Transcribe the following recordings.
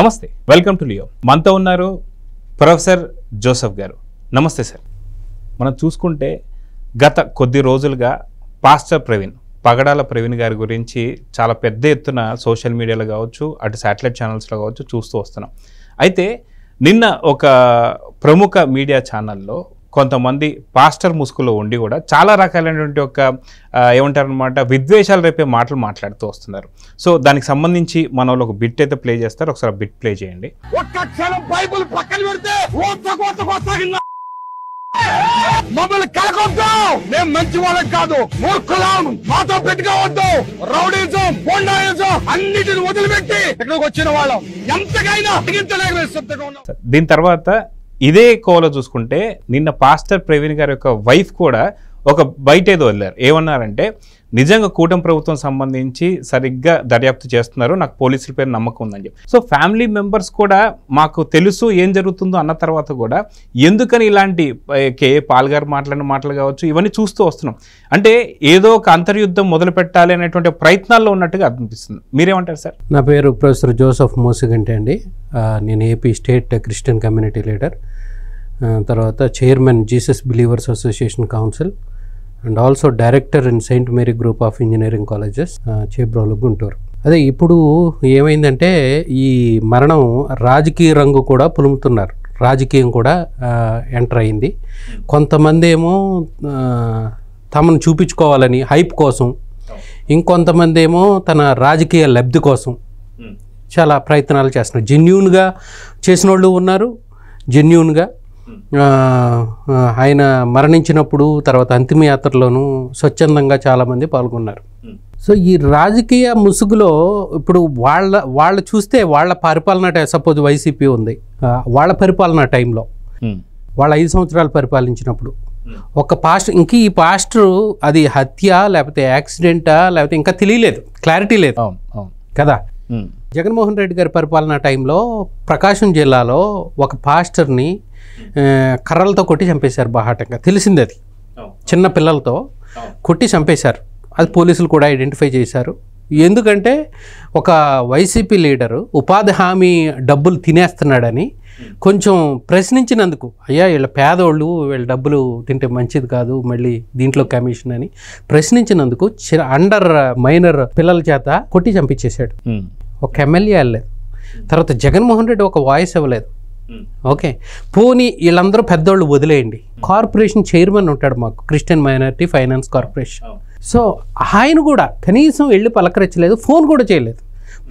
నమస్తే, welcome to Leo. మనతో ఉన్నారు ప్రొఫెసర్ జోసెఫ్ గారు. నమస్తే సార్. మనం చూసుకుంటే గత కొద్ది రోజులుగా పాస్టర్ ప్రవీణ్, పగడాల ప్రవీణ్ గారి గురించి చాలా పెద్ద ఎత్తున సోషల్ మీడియాలో కావచ్చు, అటు శాటిలైట్ ఛానల్స్లో కావచ్చు చూస్తూ వస్తున్నాం. అయితే నిన్న ఒక ప్రముఖ మీడియా ఛానల్లో కొంతమంది పాస్టర్ ముసుగులో ఉండి కూడా చాలా రకాలైనటువంటి ఒక ఏమంటారనమాట విద్వేషాలు రేపే మాటలు మాట్లాడుతూ వస్తున్నారు. సో దానికి సంబంధించి మన వాళ్ళు ఒక బిట్ అయితే ప్లే చేస్తారు. ఒకసారి బిట్ ప్లే చేయండి. మమ్మల్ని కలకొద్దు, మేము మంచి వాళ్ళం కాదు, మూర్ఖులం, మాతో పెట్టుకోవద్దు, రౌడీజం, బొండాయిజం అన్నిటిని వదిలిపెట్టి ఇక్కడికి వచ్చిన వాళ్ళం ఎంతకైనా దీని తర్వాత ఇదే కోలో చూసుకుంటే నిన్న పాస్టర్ ప్రవీణ్ గారి యొక్క వైఫ్ కూడా ఒక బయట ఏదో వెళ్ళారు. ఏమన్నారంటే నిజంగా కూటమి ప్రభుత్వం సంబంధించి సరిగ్గా దర్యాప్తు చేస్తున్నారు, నాకు పోలీసుల పేరు నమ్మకం ఉందని చెప్పి. సో ఫ్యామిలీ మెంబర్స్ కూడా మాకు తెలుసు ఏం జరుగుతుందో అన్న తర్వాత కూడా ఎందుకని ఇలాంటి కే పాల్ గారు మాట్లాడిన మాటలు కావచ్చు ఇవన్నీ చూస్తూ వస్తున్నాం. అంటే ఏదో ఒక అంతర్యుద్ధం మొదలు పెట్టాలి అనేటువంటి ప్రయత్నాల్లో ఉన్నట్టుగా అనిపిస్తుంది. మీరేమంటారు సార్? నా పేరు ప్రొఫెసర్ జోసెఫ్ మోసిగంటి అండి. నేను AP state Christian community leader, తర్వాత chairman Jesus believers association council and also director in saint Mary group of engineering colleges, Chebrolu, Guntur. అదే ఇప్పుడు ఏమైందంటే ఈ మరణం రాజకీయ రంగు కూడా పులుముతున్నారు, రాజకీయం కూడా ఎంటర్ అయింది. కొంతమంది ఏమో తమను చూపించుకోవాలని హైప్ కోసం, ఇంకొంతమంది ఏమో తన రాజకీయ లబ్ధి కోసం చాలా ప్రయత్నాలు చేస్తున్నారు. జెన్యూన్గా చేసిన వాళ్ళు ఉన్నారు, జెన్యూన్గా ఆయన మరణించినప్పుడు తర్వాత అంతిమయాత్రలోనూ స్వచ్ఛందంగా చాలామంది పాల్గొన్నారు. సో ఈ రాజకీయ ముసుగులో ఇప్పుడు వాళ్ళ చూస్తే వాళ్ళ పరిపాలన, సపోజ్ వైసీపీ ఉంది, వాళ్ళ పరిపాలన టైంలో వాళ్ళ 5 సంవత్సరాలు పరిపాలించినప్పుడు ఒక పాస్టర్, ఇంక ఈ పాస్టరు అది హత్య లేకపోతే యాక్సిడెంటా లేకపోతే ఇంకా తెలియలేదు, క్లారిటీ లేదు కదా. జగన్మోహన్ రెడ్డి గారి పరిపాలన టైంలో ప్రకాశం జిల్లాలో ఒక పాస్టర్ని కర్రలతో కొట్టి చంపేశారు బాహాటంగా. తెలిసింది, అది చిన్న పిల్లలతో కొట్టి చంపేశారు. అది పోలీసులు కూడా ఐడెంటిఫై చేశారు. ఎందుకంటే ఒక వైసీపీ లీడరు ఉపాధి హామీ డబ్బులు తినేస్తున్నాడని కొంచెం ప్రశ్నించినందుకు, అయ్యా వీళ్ళ పేదోళ్ళు, వీళ్ళ డబ్బులు తింటే మంచిది కాదు, మళ్ళీ దీంట్లో కమిషన్ అని ప్రశ్నించినందుకు అండర్ మైనర్ పిల్లల చేత కొట్టి చంపించేశాడు. ఒక ఎమ్మెల్యే వెళ్ళలేదు. తర్వాత జగన్మోహన్ రెడ్డి ఒక వాయిస్ ఇవ్వలేదు. ఓకే, పోనీ వీళ్ళందరూ పెద్దోళ్ళు వదిలేయండి, కార్పొరేషన్ చైర్మన్ ఉంటాడు మాకు, Christian minority finance corporation. So ఆయన కూడా కనీసం వెళ్ళి పలకరించలేదు, ఫోన్ కూడా చేయలేదు.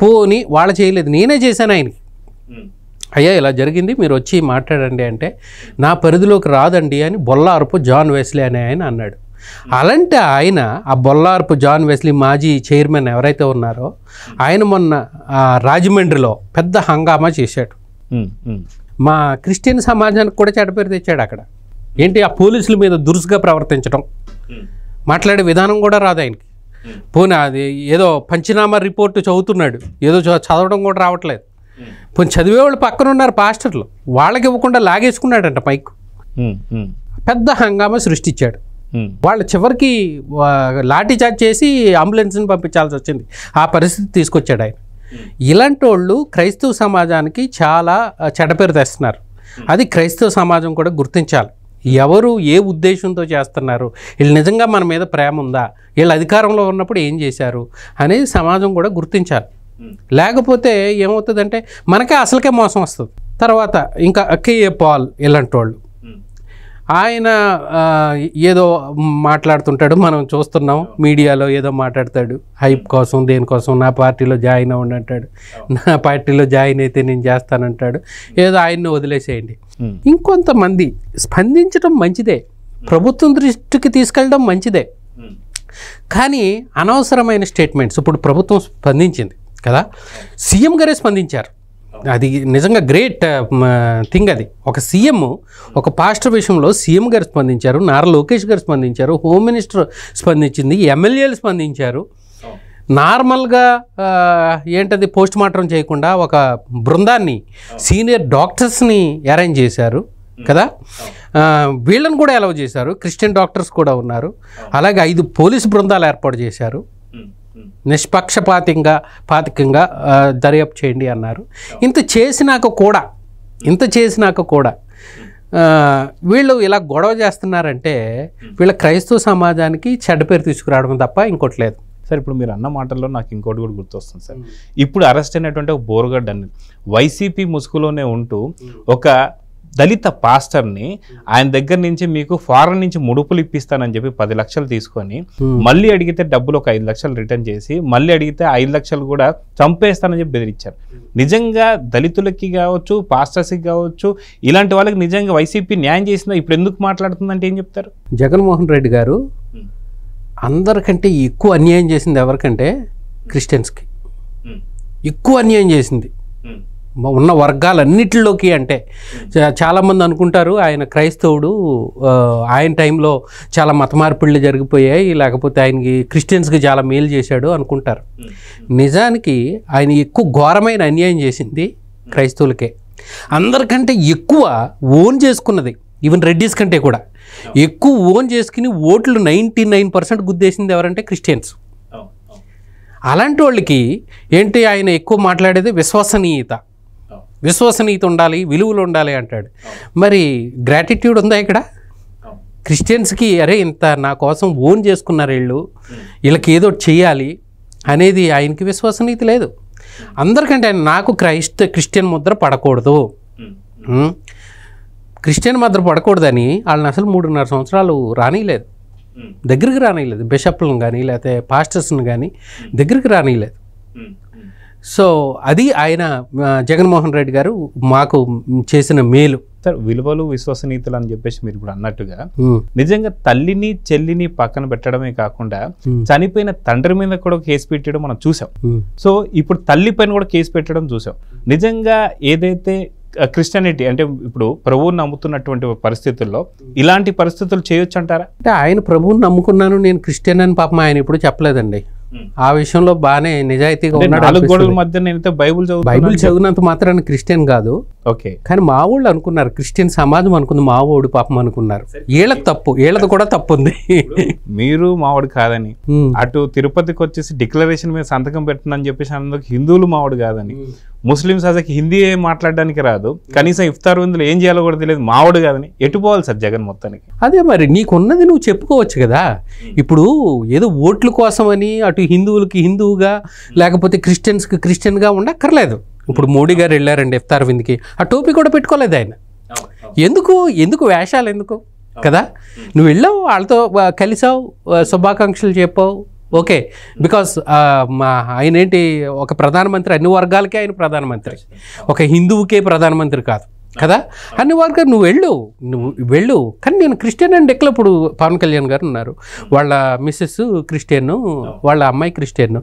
పోనీ వాళ్ళు చేయలేదు, నేనే చేశాను ఆయనకి, అయ్యా ఇలా జరిగింది మీరు వచ్చి మాట్లాడండి అంటే, నా పరిధిలోకి రాదండి అని బొల్లారపు జాన్ వెస్లీ అనే ఆయన అన్నాడు. అలాంటి ఆయన, ఆ బొల్లారపు జాన్ వెస్లీ మాజీ చైర్మన్ ఎవరైతే ఉన్నారో ఆయన మొన్న రాజమండ్రిలో పెద్ద హంగామా చేశాడు. మా క్రిస్టియన్ సమాజానికి కూడా చెడ్డపేరు తెచ్చాడు అక్కడ. ఏంటి, ఆ పోలీసుల మీద దురుసుగా ప్రవర్తించడం, మాట్లాడే విధానం కూడా రాదు ఆయనకి. పోనీ అది ఏదో పంచనామా రిపోర్టు చదువుతున్నాడు, ఏదో చదవడం కూడా రావట్లేదు. పోనీ చదివేవాళ్ళు పక్కన ఉన్నారు పాస్టర్లు, వాళ్ళకి ఇవ్వకుండా లాగేసుకున్నాడంట మైక్. పెద్ద హంగామా సృష్టించాడు. వాళ్ళు చివరికి లాఠీ చార్జ్ చేసి అంబులెన్స్ని పంపించాల్సి వచ్చింది. ఆ పరిస్థితి తీసుకొచ్చాడు ఆయన. ఇలాంటి వాళ్ళు క్రైస్తవ సమాజానికి చాలా చెడ్డపేరు తెస్తున్నారు. అది క్రైస్తవ సమాజం కూడా గుర్తించాలి. ఎవరు ఏ ఉద్దేశంతో చేస్తున్నారు, వీళ్ళు నిజంగా మన మీద ప్రేమ ఉందా, వీళ్ళు అధికారంలో ఉన్నప్పుడు ఏం చేశారు అనేది సమాజం కూడా గుర్తించాలి. లేకపోతే ఏమవుతుందంటే మనకే అసలుకే మోసం వస్తుంది. తర్వాత ఇంకా కేఏ పాల్ ఇలాంటి వాళ్ళు, ఆయన ఏదో మాట్లాడుతుంటాడు, మనం చూస్తున్నాం మీడియాలో, ఏదో మాట్లాడతాడు హైప్ కోసం, దేనికోసం, నా పార్టీలో జాయిన్ అవ్వండి అంటాడు, నా పార్టీలో జాయిన్ అయితే నేను చేస్తానంటాడు, ఏదో ఆయన్ని వదిలేసేయండి. ఇంకొంతమంది స్పందించడం మంచిదే, ప్రభుత్వం దృష్టికి తీసుకెళ్ళడం మంచిదే, కానీ అనవసరమైన స్టేట్మెంట్స్. ఇప్పుడు ప్రభుత్వం స్పందించింది కదా, సీఎం గారే స్పందించారు, అది నిజంగా గ్రేట్ థింగ్. అది ఒక సీఎం, ఒక పాస్టర్ విషయంలో సీఎం గారు స్పందించారు, నారా లోకేష్ గారు స్పందించారు, హోమ్ మినిస్టర్ స్పందించింది, ఎమ్మెల్యేలు స్పందించారు. నార్మల్గా ఏంటది పోస్ట్ మార్టం చేయకుండా ఒక బృందాన్ని, సీనియర్ డాక్టర్స్ని అరేంజ్ చేశారు కదా, వీళ్ళని కూడా అలౌ చేశారు. క్రిస్టియన్ డాక్టర్స్ కూడా ఉన్నారు. అలాగే 5 పోలీసు బృందాలు ఏర్పాటు చేశారు. నిష్పక్షపాతంగా దర్యాప్తు చేయండి అన్నారు. ఇంత చేసినాక కూడా వీళ్ళు ఇలా గొడవ చేస్తున్నారంటే వీళ్ళ క్రైస్తవ సమాజానికి చెడ్డ పేరు తీసుకురావడం తప్ప ఇంకోటి లేదు. సార్ ఇప్పుడు మీరు అన్న మాటల్లో నాకు ఇంకోటి కూడా గుర్తొస్తుంది సార్. ఇప్పుడు అరెస్ట్ అయినటువంటి ఒక బోరుగడ్డ అని వైసీపీ ముసుగులోనే ఉంటూ ఒక దళిత పాస్టర్ని ఆయన దగ్గర నుంచి మీకు ఫారెన్ నుంచి ముడుపులు ఇప్పిస్తానని చెప్పి 10 లక్షలు తీసుకొని మళ్ళీ అడిగితే డబ్బులు ఒక 5 లక్షలు రిటర్న్ చేసి మళ్ళీ అడిగితే 5 లక్షలు కూడా చంపేస్తానని చెప్పి బెదిరించారు. నిజంగా దళితులకి కావచ్చు, పాస్టర్స్కి కావచ్చు, ఇలాంటి వాళ్ళకి నిజంగా వైసీపీ న్యాయం చేసిందా? ఇప్పుడు ఎందుకు మాట్లాడుతుందంటే ఏం చెప్తారు? జగన్మోహన్ రెడ్డి గారు అందరికంటే ఎక్కువ అన్యాయం చేసింది ఎవరికంటే క్రిస్టియన్స్కి ఎక్కువ అన్యాయం చేసింది ఉన్న వర్గాలన్నిటిలోకి. అంటే చాలామంది అనుకుంటారు ఆయన క్రైస్తవుడు, ఆయన టైంలో చాలా మత మార్పిళ్ళు జరిగిపోయాయి, లేకపోతే ఆయనకి క్రిస్టియన్స్కి చాలా మేలు చేశాడు అనుకుంటారు. నిజానికి ఆయన ఎక్కువ ఘోరమైన అన్యాయం చేసింది క్రైస్తవులకే. అందరికంటే ఎక్కువ ఓన్ చేసుకున్నది, ఈవెన్ రెడ్డిస్ కంటే కూడా ఎక్కువ ఓన్ చేసుకుని ఓట్లు 99% గుద్దేసింది ఎవరంటే క్రిస్టియన్స్. అలాంటి వాళ్ళకి ఏంటి ఆయన ఎక్కువ మాట్లాడేది విశ్వసనీయత ఉండాలి, విలువలు ఉండాలి అంటాడు. మరి గ్రాటిట్యూడ్ ఉందా ఇక్కడ? క్రిస్టియన్స్కి అరే ఇంత నా కోసం ఓన్ చేసుకున్నారు వీళ్ళకి ఏదో చెయ్యాలి అనేది ఆయనకి విశ్వసనీయత లేదు. అందరికంటే ఆయన నాకు క్రిస్టియన్ ముద్ర పడకూడదు, క్రిస్టియన్ ముద్ర పడకూడదని వాళ్ళని అసలు 3.5 సంవత్సరాలు రానిలేదు, దగ్గరికి రానిలేదు. బిషప్లను కానీ లేకపోతే పాస్టర్స్ని కానీ దగ్గరికి రానిలేదు. సో అది ఆయన జగన్మోహన్ రెడ్డి గారు మాకు చేసిన మేలు. సార్ విలువలు విశ్వసనీయతలు అని చెప్పేసి మీరు ఇప్పుడు అన్నట్టుగా నిజంగా తల్లిని చెల్లిని పక్కన పెట్టడమే కాకుండా చనిపోయిన తండ్రి మీద కూడా కేసు పెట్టడం మనం చూసాం. సో ఇప్పుడు తల్లి పైన కూడా కేసు పెట్టడం చూసాం. నిజంగా ఏదైతే క్రిస్టియానిటీ అంటే ఇప్పుడు ప్రభువుని నమ్ముతున్నటువంటి పరిస్థితుల్లో ఇలాంటి పరిస్థితులు చేయొచ్చు అంటారా? అంటే ఆయన ప్రభువుని నమ్ముకున్నాను, నేను క్రిస్టియన్ అని పాపం ఆయన ఇప్పుడు చెప్పలేదండి. ఆ విషయంలో బాగానే నిజాయితీగా ఉన్నాడు. 4 గోడల మధ్య నేనైతే బైబిల్ చదివినంత మాత్రాన్ని క్రిస్టియన్ కాదు. ఓకే, కానీ మా ఊళ్ళు అనుకున్నారు, క్రిస్టియన్ సమాజం అనుకుంది మావోడు పాపం అనుకున్నారు. వీళ్ళకి తప్పు, వీళ్ళది కూడా తప్పు ఉంది. మీరు మావాడు కాదని, అటు తిరుపతికి వచ్చేసి డిక్లరేషన్ మీద సంతకం పెట్టినని చెప్పేసి అందుకు హిందువులు మావాడు కాదని, ముస్లిమ్స్ అసలు హిందీ మాట్లాడడానికి రాదు, కనీసం ఇఫ్తార్ విందులో ఏం చేయాలో కూడా తెలియదు, మావాడు కాదని ఎటు పోవాలి సార్ జగన్ మొత్తానికి? అదే మరి నీకున్నది నువ్వు చెప్పుకోవచ్చు కదా. ఇప్పుడు ఏదో ఓట్ల కోసమని అటు హిందువులకి హిందువుగా లేకపోతే క్రిస్టియన్స్కి క్రిస్టియన్గా ఉండక్కర్లేదు. ఇప్పుడు మోడీ గారు వెళ్ళారండి ఇఫ్తార్ విందుకి, ఆ టోపీ కూడా పెట్టుకోలేదు ఆయన. ఎందుకు వేషాలు ఎందుకు కదా? నువ్వు వెళ్ళావు, వాళ్ళతో కలిసావు, శుభాకాంక్షలు చెప్పావు, ఓకే. బికాస్ ఆయన ఏంటి, ఒక ప్రధానమంత్రి అన్ని వర్గాలకే ఆయన ప్రధానమంత్రి, ఒక హిందువుకే ప్రధానమంత్రి కాదు కదా. అన్ని వర్గాలు నువ్వు వెళ్ళు. కానీ నేను క్రిస్టియన్ అండి ఎక్కడ. ఇప్పుడు పవన్ కళ్యాణ్ గారు ఉన్నారు, వాళ్ళ మిస్సెస్ క్రిస్టియన్, వాళ్ళ అమ్మాయి క్రిస్టియన్,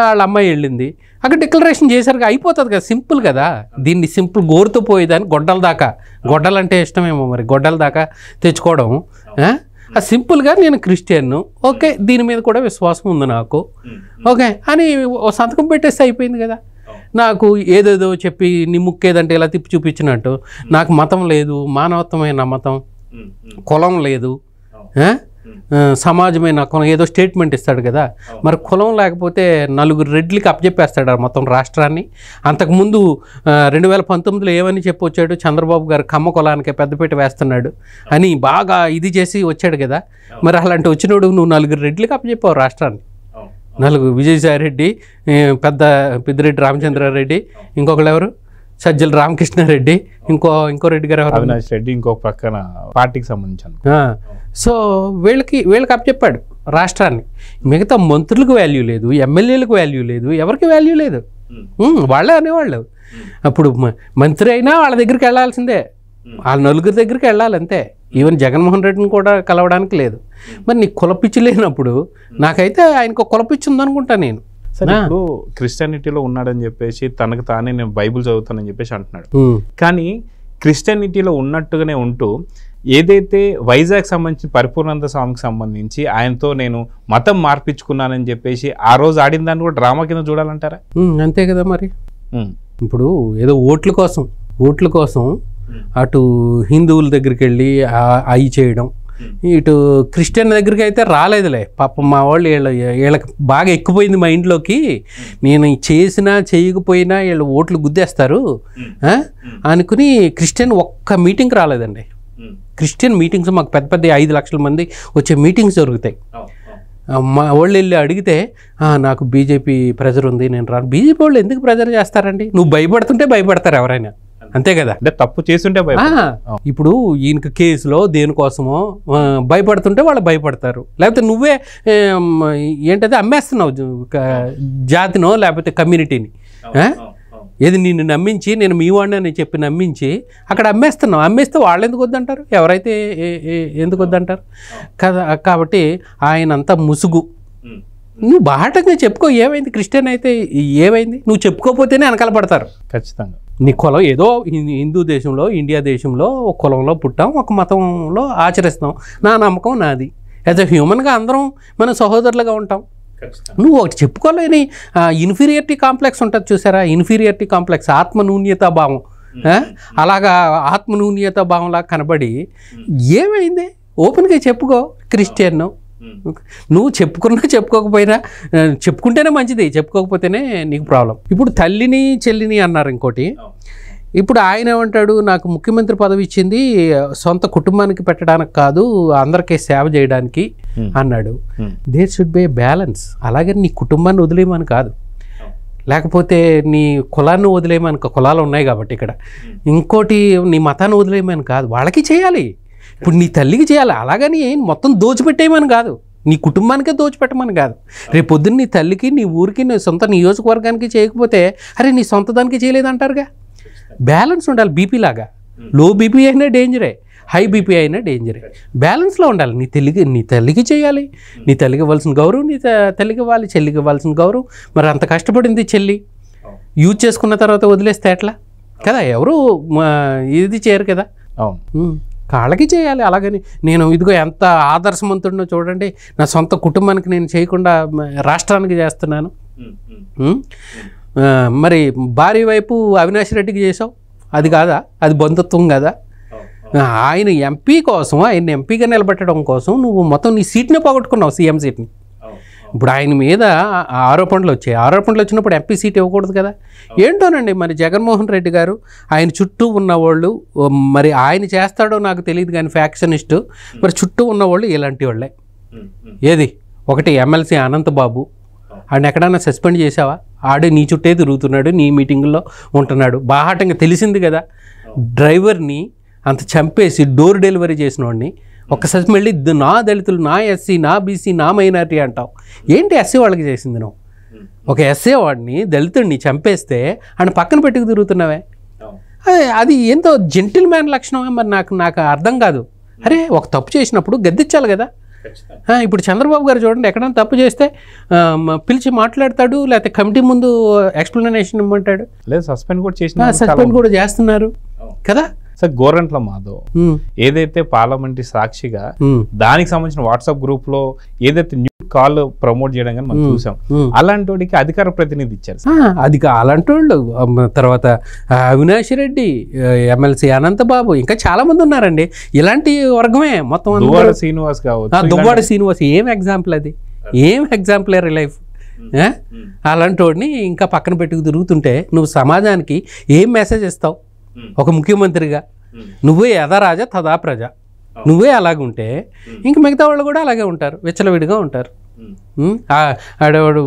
వాళ్ళ అమ్మాయి వెళ్ళింది అక్కడ డిక్లరేషన్ చేశారు, అయిపోతుంది కదా, సింపుల్ కదా. దీన్ని సింపుల్ గోరుతో పోయేదాన్ని గొడ్డలంటే ఇష్టమేమో మరి, గొడ్డల దాకా తెచ్చుకోవడం సింపుల్గా నేను క్రిస్టియన్, ఓకే, దీని మీద కూడా విశ్వాసం ఉంది నాకు, ఓకే అని సంతకం పెట్టేస్తే అయిపోయింది కదా. నాకు ఏదేదో చెప్పి నీ ముక్కేదంటే ఇలా తిప్పి చూపించినట్టు, నాకు మతం లేదు, మానవత్వమైన మతం, కులం లేదు, సమాజమైన కులం, ఏదో స్టేట్మెంట్ ఇస్తాడు కదా. మరి కులం లేకపోతే 4 రెడ్లకి అప్పచెప్పేస్తాడు మొత్తం రాష్ట్రాన్ని. అంతకుముందు 2019లో ఏమని చెప్పొచ్చాడు, చంద్రబాబు గారు కమ్మ కులానికి పెద్దపీట వేస్తున్నాడు అని బాగా ఇది చేసి వచ్చాడు కదా. మరి అలాంటి వచ్చినోడు నువ్వు 4 రెడ్లకి అప్పచెప్పావు రాష్ట్రాన్ని. 4 విజయసాయి రెడ్డి, పెద్దిరెడ్డి రామచంద్రారెడ్డి, ఇంకొకళ్ళు ఎవరు, సజ్జల రామకృష్ణారెడ్డి, ఇంకో రెడ్డి గారు అవినాష్ రెడ్డి, ఇంకో పక్కన పార్టీకి సంబంధించాను. సో వీళ్ళకి అప్పచెప్పాడు రాష్ట్రాన్ని. మిగతా మంత్రులకు వాల్యూ లేదు, ఎమ్మెల్యేలకు వాల్యూ లేదు, ఎవరికి వాల్యూ లేదు. వాళ్ళే అనేవాళ్ళు. అప్పుడు మంత్రి అయినా వాళ్ళ దగ్గరికి వెళ్ళాల్సిందే, వాళ్ళ 4 దగ్గరికి వెళ్ళాలి అంతే. ఈవెన్ జగన్మోహన్ రెడ్డిని కూడా కలవడానికి లేదు. మరి నీకు కులపిచ్చి లేనప్పుడు, నాకైతే ఆయనకు కులపిచ్చి ఉందనుకుంటా నేను. సరే, ఇప్పుడు క్రిస్టియానిటీలో ఉన్నాడని చెప్పేసి తనకు తానే నేను బైబిల్ చదువుతానని చెప్పేసి అంటున్నాడు. కానీ క్రిస్టియానిటీలో ఉన్నట్టుగానే ఉంటూ ఏదైతే వైజాగ్ సంబంధించి పరిపూర్ణానంద స్వామికి సంబంధించి ఆయనతో నేను మతం మార్పించుకున్నానని చెప్పేసి ఆ రోజు ఆడిన దాన్ని కూడా డ్రామా కింద చూడాలంటారా? అంతే కదా మరి. ఇప్పుడు ఏదో ఓట్ల కోసం అటు హిందువుల దగ్గరికి వెళ్ళి అయి చేయడం, ఇటు క్రిస్టియన్ దగ్గరికి అయితే రాలేదులే పాపం. మా వాళ్ళు వీళ్ళకి బాగా ఎక్కిపోయింది మా ఇంట్లోకి, నేను చేసినా చేయకపోయినా వీళ్ళు ఓట్లు గుద్దేస్తారు అనుకుని క్రిస్టియన్ ఒక్క మీటింగ్కి రాలేదండి. క్రిస్టియన్ మీటింగ్స్ మాకు పెద్ద పెద్ద 5 లక్షల మంది వచ్చే మీటింగ్స్ జరుగుతాయి. మా వాళ్ళు వెళ్ళి అడిగితే నాకు బీజేపీ ప్రెజర్ ఉంది, నేను రాను. బీజేపీ వాళ్ళు ఎందుకు ప్రెజర్ చేస్తారండి? నువ్వు భయపడుతుంటే భయపడతారు ఎవరైనా, అంతే కదా. అంటే తప్పు చేస్తుంటే ఇప్పుడు ఈయనకి కేసులో దేనికోసమో భయపడుతుంటే వాళ్ళు భయపడతారు. లేకపోతే నువ్వే ఏంటది అమ్మేస్తున్నావు జాతినో లేకపోతే కమ్యూనిటీని. ఏది నిన్ను నమ్మించి నేను మీ వాడిని అని చెప్పి నమ్మించి అక్కడ అమ్మేస్తున్నావు. అమ్మేస్తే వాళ్ళు ఎందుకు వద్దంటారు? ఎవరైతే ఎందుకు వద్దంటారు కదా. కాబట్టి ఆయన అంతా ముసుగు. నువ్వు బాహటంగా చెప్పుకో, ఏమైంది? క్రిస్టియన్ అయితే ఏమైంది? నువ్వు చెప్పుకోకపోతేనే వెనకాల పడతారు ఖచ్చితంగా. నీ కులం ఏదో హిందూ దేశంలో, ఇండియా దేశంలో ఒక కులంలో పుట్టాం, ఒక మతంలో ఆచరిస్తాం. నా నమ్మకం నాది. యాజ్ ఎ హ్యూమన్గా అందరం మన సహోదరులుగా ఉంటాం. నువ్వు ఒకటి చెప్పుకోలేని ఇన్ఫీరియారిటీ కాంప్లెక్స్ ఉంటుంది చూసారా? ఇన్ఫీరియారిటీ కాంప్లెక్స్, ఆత్మన్యూన్యతా భావం. అలాగా ఆత్మన్యూన్యతా భావంలా కనబడి ఏమైంది? ఓపెన్గా చెప్పుకో. క్రిస్టియన్ నువ్వు చెప్పుకున్నా చెప్పుకోకపోయినా, చెప్పుకుంటేనే మంచిది, చెప్పుకోకపోతేనే నీకు ప్రాబ్లం. ఇప్పుడు తల్లిని చెల్లిని అన్నారు ఇంకోటి. ఇప్పుడు ఆయన ఏమంటాడు, నాకు ముఖ్యమంత్రి పదవి ఇచ్చింది సొంత కుటుంబానికి పెట్టడానికి కాదు, అందరికీ సేవ చేయడానికి అన్నాడు. There should be balance. అలాగే నీ కుటుంబాన్ని వదిలేయమని కాదు, లేకపోతే నీ కులాన్ని వదిలేయమని, కులాలు ఉన్నాయి కాబట్టి ఇక్కడ. ఇంకోటి నీ మతాన్ని వదిలేయమని కాదు, వాళ్ళకి చేయాలి. ఇప్పుడు నీ తల్లికి చేయాలి, అలాగని మొత్తం దోచిపెట్టేయమని కాదు, నీ కుటుంబానికే దోచిపెట్టమని కాదు. రేపు పొద్దున్న నీ తల్లికి, నీ ఊరికి, నీ సొంత నియోజకవర్గానికి చేయకపోతే అరే నీ సొంత దానికి చేయలేదంటారుగా. బ్యాలెన్స్ ఉండాలి. బీపీ లాగా లో బీపీ అయినా డేంజరే, హై బీపీ అయినా డేంజరే. బ్యాలెన్స్లో ఉండాలి. నీ తల్లికి చేయాలి, నీ తల్లికి ఇవ్వాల్సిన గౌరవం నీ తల్లికి ఇవ్వాలి, చెల్లికి ఇవ్వాల్సిన గౌరవం. మరి అంత కష్టపడింది చెల్లి, యూజ్ చేసుకున్న తర్వాత వదిలేస్తే ఎట్లా కదా? ఎవరు ఇది చేయరు కదా. కాళ్ళకి చేయాలి. అలాగని నేను ఇదిగో ఎంత ఆదర్శవంతుడినో చూడండి, నా సొంత కుటుంబానికి నేను చేయకుండా రాష్ట్రానికి చేస్తున్నాను. మరి భార్య వైపు అవినాష్ రెడ్డికి చేసావు, అది కాదా? అది బంధుత్వం కదా. ఆయన ఎంపీ కోసం, ఆయన ఎంపీగా నిలబెట్టడం కోసం నువ్వు మొత్తం నీ సీట్ని పోగొట్టుకున్నావు, సీఎం సీట్ని. ఇప్పుడు ఆయన మీద ఆరోపణలు వచ్చాయి. ఆరోపణలు వచ్చినప్పుడు ఎంపీ సీట్ ఇవ్వకూడదు కదా. ఏంటోనండి మరి జగన్మోహన్ రెడ్డి గారు, ఆయన చుట్టూ ఉన్నవాళ్ళు, మరి ఆయన చేస్తాడో నాకు తెలియదు కానీ ఫ్యాక్షనిస్టు, మరి చుట్టూ ఉన్నవాళ్ళు ఇలాంటి వాళ్ళే. ఏది ఒకటి ఎమ్మెల్సీ అనంతబాబు, ఆయన ఎక్కడన్నా సస్పెండ్ చేసావా? ఆడే నీ చుట్టే తిరుగుతున్నాడు, నీ మీటింగుల్లో ఉంటున్నాడు. బాహాటంగా తెలిసింది కదా. డ్రైవర్ని అంత చంపేసి డోర్ డెలివరీ చేసిన వాడిని ఒక్కసారి మళ్ళీ నా దళితులు, నా ఎస్సీ, నా బీసీ, నా మైనారిటీ అంటావు. ఏంటి ఎస్సీ వాళ్ళకి చేసింది నువ్వు? ఒక ఎస్సీ వాడిని, దళితుడిని చంపేస్తే ఆయన పక్కన పెట్టుకు తిరుగుతున్నావే. అది ఎంతో జెంటిల్ మ్యాన్ లక్షణమే. మరి నాకు అర్థం కాదు. అరే ఒక తప్పు చేసినప్పుడు గద్దించాలి కదా. ఇప్పుడు చంద్రబాబు గారు చూడండి, ఎక్కడైనా తప్పు చేస్తే పిలిచి మాట్లాడతాడు, లేకపోతే కమిటీ ముందు ఎక్స్ప్లెనేషన్ ఇమ్మంటాడు. లేదు సస్పెండ్ కూడా చేస్తున్నారు కదా. సార్ గోరంట్ల మాధవ్ ఏదైతే పార్లమెంటరీ సాక్షిగా దానికి సంబంధించిన వాట్సాప్ గ్రూప్ లో ఏదైతే న్యూ కాల్ ప్రమోట్ చేయడం కానీ మనం చూసాం, అలాంటి వాడికి అధికార ప్రతినిధి ఇచ్చారు. అది అలాంటి వాళ్ళు, తర్వాత అవినాష్ రెడ్డి, ఎమ్మెల్సీ అనంతబాబు, ఇంకా చాలా మంది ఉన్నారండి. ఇలాంటి వర్గమే మొత్తం. దువ్వాడ శ్రీనివాస్ కావచ్చు. దువ్వాడ శ్రీనివాస్ ఏం ఎగ్జాంపుల్, అది ఏం ఎగ్జాంపులరీ లైఫ్. అలాంటి వాడిని ఇంకా పక్కన పెట్టుకు తిరుగుతుంటే నువ్వు సమాజానికి ఏం మెసేజ్ ఇస్తావు? ఒక ముఖ్యమంత్రిగా నువ్వే యథా రాజా తదా ప్రజ, నువ్వే అలాగుంటే ఇంక మిగతా వాళ్ళు కూడా అలాగే ఉంటారు, విచ్చలవిడిగా ఉంటారు. ఆడవాడు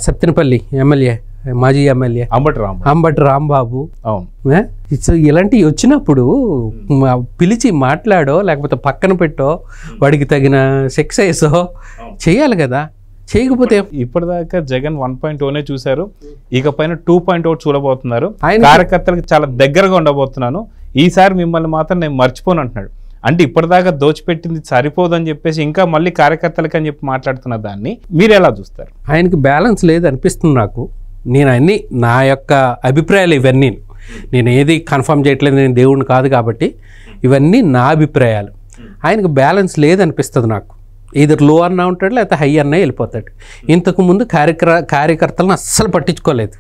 సత్తెనపల్లి ఎమ్మెల్యే, మాజీ ఎమ్మెల్యే అంబటి రాంబాబు. ఇలాంటివి వచ్చినప్పుడు పిలిచి మాట్లాడో లేకపోతే పక్కన పెట్టో వాడికి తగిన శిక్ష వేసో చేయాలి కదా. చేయకపోతే ఇప్పటిదాకా జగన్ 1.0 చూశారు, ఇకపైన 2.0 చూడబోతున్నారు. కార్యకర్తలకు చాలా దగ్గరగా ఉండబోతున్నాను, ఈసారి మిమ్మల్ని మాత్రం నేను మర్చిపోను అంటున్నాడు. అంటే ఇప్పటిదాకా దోచిపెట్టింది సరిపోదని చెప్పేసి ఇంకా మళ్ళీ కార్యకర్తలకు అని చెప్పి మాట్లాడుతున్న దాన్ని మీరు ఎలా చూస్తారు? ఆయనకి బ్యాలెన్స్ లేదు అనిపిస్తుంది నాకు. నేను అన్ని నా యొక్క అభిప్రాయాలు ఇవన్నీ, నేను ఏది కన్ఫర్మ్ చేయట్లేదు, నేను దేవుడిని కాదు కాబట్టి ఇవన్నీ నా అభిప్రాయాలు. ఆయనకు బ్యాలెన్స్ లేదనిపిస్తుంది నాకు. ఈధర్ లో అన్నా ఉంటాడు, లేకపోతే హై అన్నా వెళ్ళిపోతాడు. ఇంతకుముందు కార్యకర్తలను అస్సలు పట్టించుకోలేదు.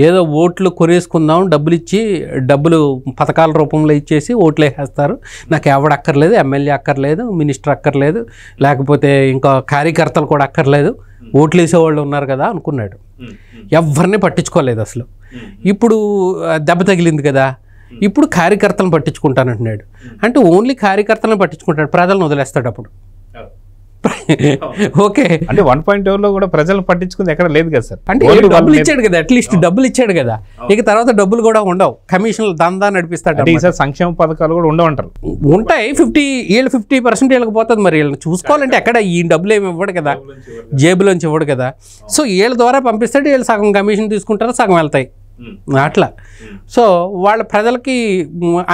ఏదో ఓట్లు కొనేసుకుందాం, డబ్బులు పథకాల రూపంలో ఇచ్చేసి ఓట్లు వేసేస్తారు. నాకు ఎవడు అక్కర్లేదు, ఎమ్మెల్యే అక్కర్లేదు, మినిస్టర్ అక్కర్లేదు, లేకపోతే ఇంకా కార్యకర్తలు కూడా అక్కర్లేదు, ఓట్లు వేసేవాళ్ళు ఉన్నారు కదా అనుకున్నాడు. ఎవరిని పట్టించుకోలేదు అసలు. ఇప్పుడు దెబ్బ తగిలింది కదా, ఇప్పుడు కార్యకర్తలను పట్టించుకుంటానంటున్నాడు. అంటే ఓన్లీ కార్యకర్తలను పట్టించుకుంటాడు, ప్రజలను వదిలేస్తాడు. అప్పుడు ఓకే, అంటే 1.0 కూడా ప్రజలను పట్టించుకుంది ఎక్కడ లేదు కదా సార్. అంటే డబ్బులు ఇచ్చాడు కదా, అట్లీస్ట్ డబ్బులు ఇచ్చాడు కదా, ఇక తర్వాత డబ్బులు కూడా ఉండవు, కమిషన్లు దందా నడిపిస్తాడు. ఈసారి సంక్షేమ పథకాలు కూడా ఉండవంటారు. ఉంటాయి, 50% వీళ్ళకి పోతుంది. మరి వీళ్ళని చూసుకోవాలంటే ఎక్కడ ఈ డబ్బులు ఏమి ఇవ్వడు కదా, జేబులోంచి ఇవ్వడు కదా. సో వీళ్ళ ద్వారా పంపిస్తాడు, వీళ్ళు సగం కమిషన్ తీసుకుంటారు, సగం వెళ్తాయి అట్లా. సో వాళ్ళ ప్రజలకి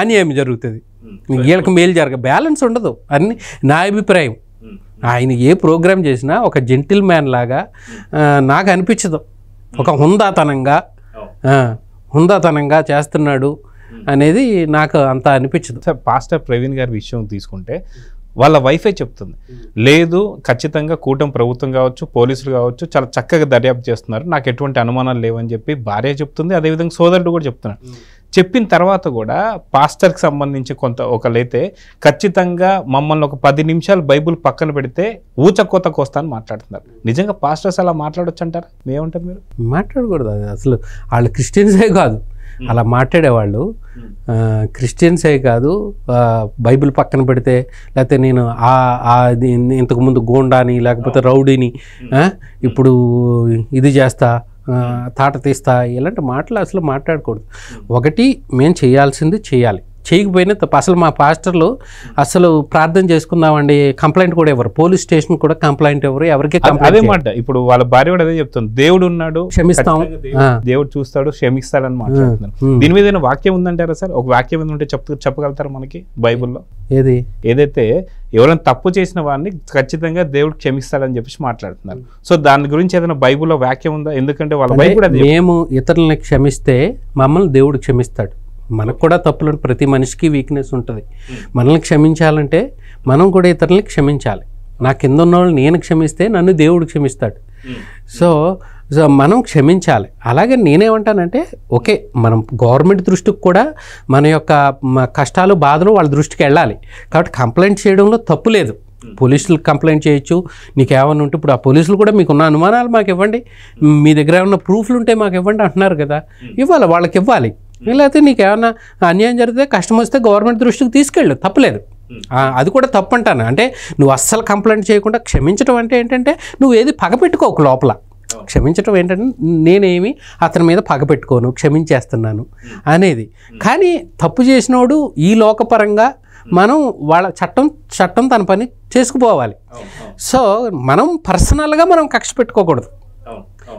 అన్యాయం జరుగుతుంది, వీళ్ళకి మేలు జరగ, బ్యాలెన్స్ ఉండదు. అన్ని నా అభిప్రాయం. ఆయన ఏ ప్రోగ్రామ్ చేసినా ఒక జెంటిల్ మ్యాన్ లాగా నాకు అనిపించదు. ఒక హుందాతనంగా చేస్తున్నాడు అనేది నాకు అంత అనిపించదు. సార్, పాస్టర్ ప్రవీణ్ గారి విషయం తీసుకుంటే వాళ్ళ వైఫే చెప్తుంది, లేదు ఖచ్చితంగా కూటమి ప్రభుత్వం కావచ్చు, పోలీసులు కావచ్చు చాలా చక్కగా దర్యాప్తు చేస్తున్నారు, నాకు ఎటువంటి అనుమానాలు లేవని చెప్పి భార్య చెప్తుంది. అదేవిధంగా సోదరుడు కూడా చెప్తున్నాడు. చెప్పిన తర్వాత కూడా పాస్టర్కి సంబంధించి ఒకళ్ళైతే ఖచ్చితంగా మమ్మల్ని ఒక 10 నిమిషాలు బైబుల్ పక్కన పెడితే ఊచకోత కోస్తా అని మాట్లాడుతున్నారు. నిజంగా పాస్టర్స్ అలా మాట్లాడొచ్చు అంటారా? ఏమంటారు మీరు? మాట్లాడకూడదు. అది అసలు వాళ్ళు క్రిస్టియన్సే కాదు అలా మాట్లాడేవాళ్ళు, క్రిస్టియన్సే కాదు. బైబిల్ పక్కన పెడితే, లేకపోతే నేను ఇంతకుముందు గోండాని లేకపోతే రౌడీని, ఇప్పుడు ఇది చేస్తా, తాట తీస్తా, ఇలాంటి మాటలు అసలు మాట్లాడకూడదు. ఒకటి మేము చేయాల్సింది చేయాలి, చేయకపోయినా తప్ప. అసలు మా పాస్టర్లు అసలు ప్రార్థన చేసుకుందామండి కంప్లైంట్ కూడా ఎవరు, పోలీస్ స్టేషన్ కూడా కంప్లైంట్ ఎవరు, ఎవరికి అదే మాట. ఇప్పుడు వాళ్ళ భార్య కూడా అదే చెప్తుంది, దేవుడు ఉన్నాడు, క్షమిస్తాం, దేవుడు చూస్తాడు, క్షమిస్తాడని మాట్లాడుతున్నారు. దీని మీద ఏదైనా వాక్యం ఉందంటారా సార్? ఒక వాక్యం ఏదైనా ఉంటే చెప్పగలుగుతారా మనకి బైబుల్లో? ఏదైతే ఎవరైనా తప్పు చేసిన వాడిని ఖచ్చితంగా దేవుడు క్షమిస్తాడని చెప్పేసి మాట్లాడుతున్నారు. సో దాని గురించి ఏదైనా బైబుల్లో వాక్యం ఉందా? ఎందుకంటే వాళ్ళ బైబుల్ మేము ఇతరులని క్షమిస్తే మమ్మల్ని దేవుడు క్షమిస్తాడు. మనకు కూడా తప్పులు, ప్రతి మనిషికి వీక్నెస్ ఉంటుంది. మనల్ని క్షమించాలంటే మనం కూడా ఇతరులని క్షమించాలి. నా కింద ఉన్న వాళ్ళు నేను క్షమిస్తే నన్ను దేవుడు క్షమిస్తాడు. సో మనం క్షమించాలి. అలాగే నేనేమంటానంటే, ఓకే, మనం గవర్నమెంట్ దృష్టికి కూడా మన యొక్క కష్టాలు బాధలు వాళ్ళ దృష్టికి వెళ్ళాలి. కాబట్టి కంప్లైంట్ చేయడంలో తప్పు లేదు. పోలీసులకు కంప్లైంట్ చేయొచ్చు. నీకు ఏమన్నా ఉంటే, ఇప్పుడు ఆ పోలీసులు కూడా మీకున్న అనుమానాలు మాకు ఇవ్వండి, మీ దగ్గర ఏమన్నా ప్రూఫ్లు ఉంటే మాకు ఇవ్వండి అంటున్నారు కదా, ఇవ్వాలి, వాళ్ళకి ఇవ్వాలి. లేకపోతే నీకు ఏమన్నా అన్యాయం జరిగితే, కష్టం వస్తే గవర్నమెంట్ దృష్టికి తీసుకెళ్ళు, తప్పలేదు. అది కూడా తప్పు అంటాను. అంటే నువ్వు అస్సలు కంప్లైంట్ చేయకుండా క్షమించడం అంటే ఏంటంటే, నువ్వు ఏది పగపెట్టుకోకు లోపల. క్షమించడం ఏంటంటే, నేనేమి అతని మీద పగపెట్టుకోను, క్షమించేస్తున్నాను అనేది. కానీ తప్పు చేసినోడు ఈ లోకపరంగా మనం వాళ్ళ చట్టం తన పని చేసుకుపోవాలి. సో మనం పర్సనల్గా మనం కక్ష పెట్టుకోకూడదు.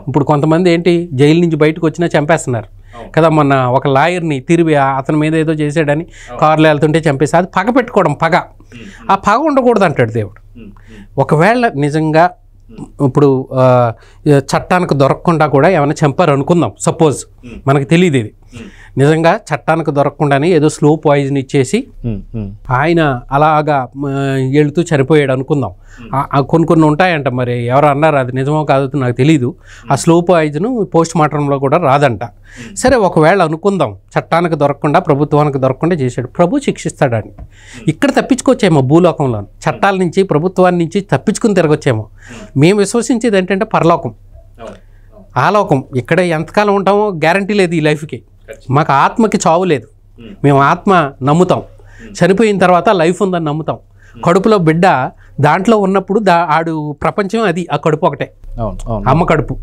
ఇప్పుడు కొంతమంది ఏంటి, జైలు నుంచి బయటకు వచ్చినా చంపేస్తున్నారు కదా. మొన్న ఒక లాయర్ని తిరిగి అతని మీద ఏదో చేసాడని కార్లో వెళ్తుంటే చంపేసి, అది పగ పెట్టుకోవడం, పగ. ఆ పగ ఉండకూడదు అంటాడు దేవుడు. ఒకవేళ నిజంగా ఇప్పుడు చట్టానికి దొరకకుండా కూడా ఏమైనా చంపారు అనుకుందాం, సపోజ్, మనకు తెలియదు ఇది నిజంగా చట్టానికి దొరకకుండానే ఏదో స్లో పాయిజన్ ఇచ్చేసి ఆయన అలాగా వెళుతూ చనిపోయాడు అనుకుందాం. కొన్ని ఉంటాయంట, మరి ఎవరు అన్నారు, అది నిజమో కాదో నాకు తెలీదు. ఆ స్లో పాయిజన్ పోస్ట్ మార్టంలో కూడా రాదంట. సరే, ఒకవేళ అనుకుందాం చట్టానికి దొరకకుండా, ప్రభుత్వానికి దొరకకుండా చేశాడు, ప్రభు శిక్షిస్తాడని. ఇక్కడ తప్పించుకొచ్చేమో, భూలోకంలో చట్టాల నుంచి, ప్రభుత్వాన్ని నుంచి తప్పించుకుని తిరగొచ్చేమో. మేము విశ్వసించేది ఏంటంటే పరలోకం, ఆ లోకం. ఇక్కడ ఎంతకాలం ఉంటామో గ్యారంటీ లేదు ఈ లైఫ్కి. మాకు ఆత్మకి చావు లేదు, మేము ఆత్మ నమ్ముతాం. చనిపోయిన తర్వాత లైఫ్ ఉందని నమ్ముతాం. కడుపులో బిడ్డ దాంట్లో ఉన్నప్పుడు ఆడు ప్రపంచం అది, ఆ కడుపు ఒకటే, అమ్మ కడుపు.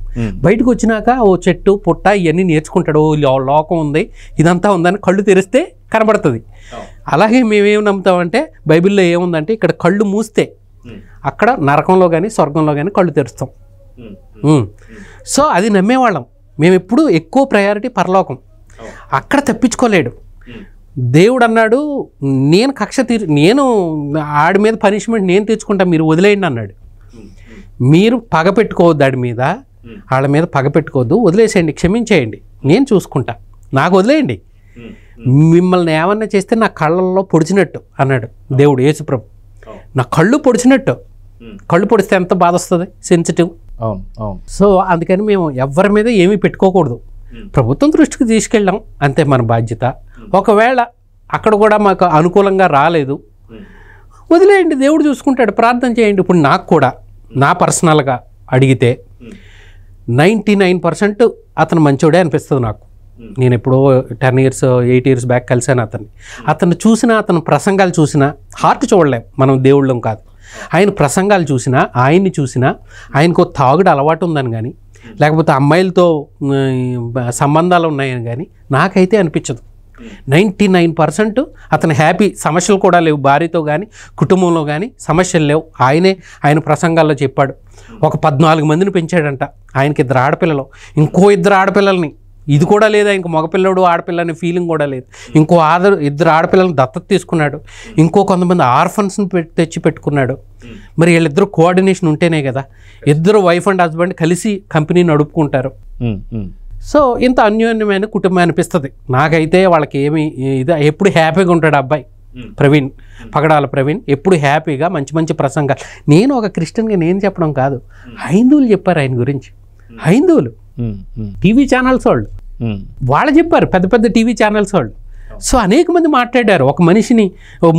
బయటకు వచ్చినాక ఓ చెట్టు పుట్ట ఇవన్నీ నేర్చుకుంటాడు, లోకం ఉంది, ఇదంతా ఉందని కళ్ళు తెరిస్తే కనబడుతుంది. అలాగే మేమేం నమ్ముతామంటే, బైబిల్లో ఏముందంటే, ఇక్కడ కళ్ళు మూస్తే అక్కడ నరకంలో కానీ స్వర్గంలో కానీ కళ్ళు తెరుస్తాం. సో అది నమ్మేవాళ్ళం మేము. ఎప్పుడు ఎక్కువ ప్రయారిటీ పరలోకం. అక్కడ తప్పించుకోలేడు. దేవుడు అన్నాడు, నేను నేను ఆడి మీద పనిష్మెంట్ నేను తెచ్చుకుంటా, మీరు వదిలేయండి అన్నాడు. మీరు పగ పెట్టుకోవద్దు, ఆడి మీద, వాళ్ళ మీద పగ పెట్టుకోవద్దు, వదిలేసేయండి, క్షమించేయండి, నేను చూసుకుంటా, నాకు వదిలేయండి. మిమ్మల్ని ఏమన్నా చేస్తే నా కళ్ళల్లో పొడిచినట్టు అన్నాడు దేవుడు, యేసుప్రభు. నా కళ్ళు పొడిచినట్టు. కళ్ళు పొడిస్తే ఎంత బాధ వస్తుంది, సెన్సిటివ్. సో అందుకని మేము ఎవరి మీద ఏమీ పెట్టుకోకూడదు. ప్రభుత్వం దృష్టికి తీసుకెళ్ళాం, అంతే మన బాధ్యత. ఒకవేళ అక్కడ కూడా మాకు అనుకూలంగా రాలేదు, వదిలేయండి, దేవుడు చూసుకుంటాడు, ప్రార్థన చేయండి. ఇప్పుడు నాకు కూడా నా పర్సనల్గా అడిగితే 99% అతను మంచోడే అనిపిస్తుంది నాకు. నేను ఎప్పుడో 10 years 8 years బ్యాక్ కలిశాను అతను చూసినా, అతను ప్రసంగాలు చూసినా, హార్ట్ చూడలేం మనం, దేవుళ్ళం కాదు. ఆయన ప్రసంగాలు చూసినా, ఆయన్ని చూసినా, ఆయనకు తాగుడు అలవాటు ఉందని కానీ, లేకపోతే అమ్మాయిలతో సంబంధాలు ఉన్నాయని కానీ నాకైతే అనిపించదు. 99% అతను హ్యాపీ, సమస్యలు కూడా లేవు, భార్యతో కానీ కుటుంబంలో కానీ సమస్యలు లేవు. ఆయన ప్రసంగాల్లో చెప్పాడు. ఒక 14 మందిని పెంచాడంట. ఆయనకి 2 ఆడపిల్లలు, ఇంకో 2 ఆడపిల్లల్ని, ఇది కూడా లేదు ఆయనకు, మగపిల్లడు ఆడపిల్ల అనే ఫీలింగ్ కూడా లేదు. ఇంకో 2 ఆడపిల్లలను దత్తత తీసుకున్నాడు. ఇంకో కొంతమంది ఆర్ఫన్స్ని తెచ్చి పెట్టుకున్నాడు. మరి వీళ్ళిద్దరూ కోఆర్డినేషన్ ఉంటేనే కదా ఇద్దరు వైఫ్ అండ్ హస్బెండ్ కలిసి కంపెనీ నడుపుకుంటారు. సో ఇంత అన్యోన్యమైన కుటుంబం అనిపిస్తుంది నాకైతే. వాళ్ళకి ఏమి ఎప్పుడు హ్యాపీగా ఉంటాడు అబ్బాయి ప్రవీణ్, పగడాల ప్రవీణ్, ఎప్పుడు హ్యాపీగా మంచి మంచి ప్రసంగాలు. నేను ఒక క్రిస్టియన్గా నేను చెప్పడం కాదు, హైందువులు చెప్పారు ఆయన గురించి. హైందువులు టీవీ ఛానల్స్ వాళ్ళు చెప్పారు, పెద్ద పెద్ద టీవీ ఛానల్స్ వాళ్ళు. సో అనేక మంది మాట్లాడారు, ఒక మనిషిని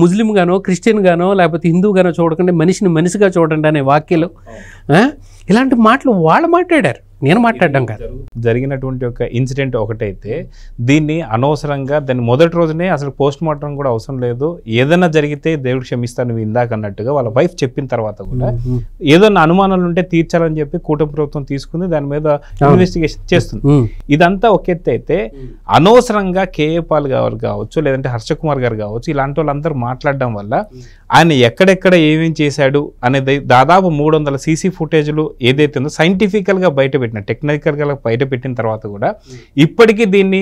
ముస్లిం గానో క్రిస్టియన్ గానో లేకపోతే హిందూ గానో చూడకుండా మనిషిని మనిషిగా చూడండి అనే వాక్యాలు, ఇలాంటి మాటలు వాళ్ళు మాట్లాడారు, నేను మాట్లాడడం కాదు. జరిగినటువంటి ఒక ఇన్సిడెంట్ ఒకటైతే దీన్ని అనవసరంగా దాన్ని మొదటి రోజునే అసలు పోస్ట్ మార్టం కూడా అవసరం లేదు, ఏదైనా జరిగితే దేవుడు క్షమిస్తాను నువ్వు ఇందాక అన్నట్టుగా వాళ్ళ వైఫ్ చెప్పిన తర్వాత కూడా ఏదైనా అనుమానాలు ఉంటే తీర్చాలని చెప్పి కూటమి ప్రభుత్వం తీసుకుంది, దాని మీద ఇన్వెస్టిగేషన్ చేస్తుంది. ఇదంతా ఒక ఎత్తు అయితే అనవసరంగా కేఏ పాల్ గారు కావచ్చు, లేదంటే హర్షకుమార్ గారు కావచ్చు, ఇలాంటి వాళ్ళందరూ మాట్లాడడం వల్ల ఆయన ఎక్కడెక్కడ ఏమేం చేశాడు అనేది దాదాపు 300 సీసీ ఫుటేజ్లు ఏదైతే ఉందో సైంటిఫికల్గా బయట టెక్నికల్గా బయట పెట్టిన తర్వాత కూడా ఇప్పటికీ దీన్ని